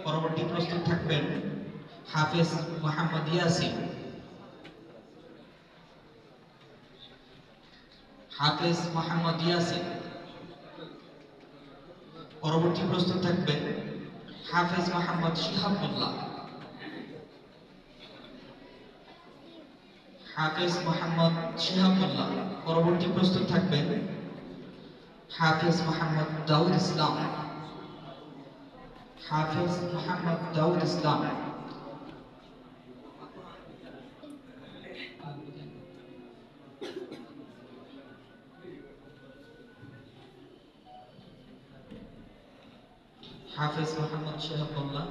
পরবর্তী প্রস্তুত থাকবেন হাফেজ মোহাম্মদ ইয়াসিন। হাফেজ মোহাম্মদ ইয়াসিন। পরবর্তী প্রস্তুত থাকবেন হাফেজ মোহাম্মদ শিহাবুল্লাহ। হাফেজ মোহাম্মদ শিহাবুল্লাহ। পরবর্তী প্রস্তুত থাকবেন হাফেজ মোহাম্মদ দাউদ ইসলাম। হাফেজ মোহাম্মদ দাউদ ইসলাম। হাফেজ মোহাম্মদ শিহাবুল্লাহ।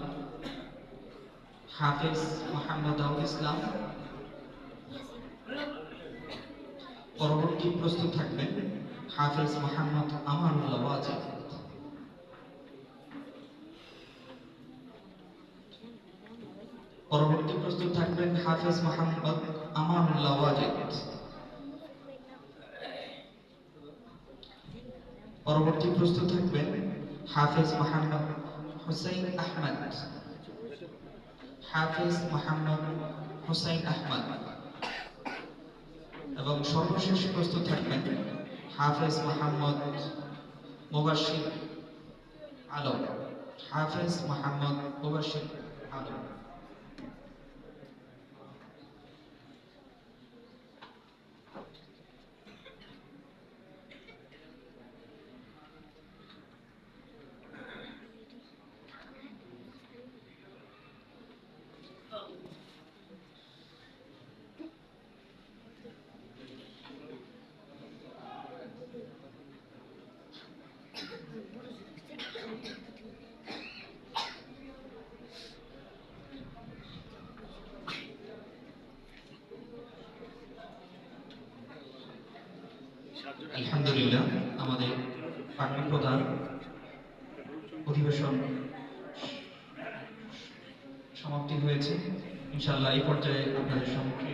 হাফেজ মোহাম্মদ দাউদ ইসলাম। পরবর্তী প্রস্তুত থাকবেন হাফেজ মোহাম্মদ আমানুল্লাহ ওয়াজিদ। পরবর্তী প্রস্তুত থাকবেন হাফেজ মোহাম্মদ আমানুল্লাহ ওয়াজিদ। পরবর্তী প্রস্তুত থাকবেন হাফেজ মোহাম্মদ হুসাইন আহমদ। হাফেজ মোহাম্মদ হুসাইন আহমদ। এবং সর্বশেষ প্রস্তুত থাকবেন হাফেজ মোহাম্মদ মুবাশশির আলম। হাফেজ মোহাম্মদ মুবাশশির আলম। আলহামদুলিল্লাহ, আমাদের পাঠ্য প্রধান অধিবেশন সমাপ্তি হয়েছে। ইনশাআল্লাহ এই পর্যায়ে আপনাদের সম্মুখে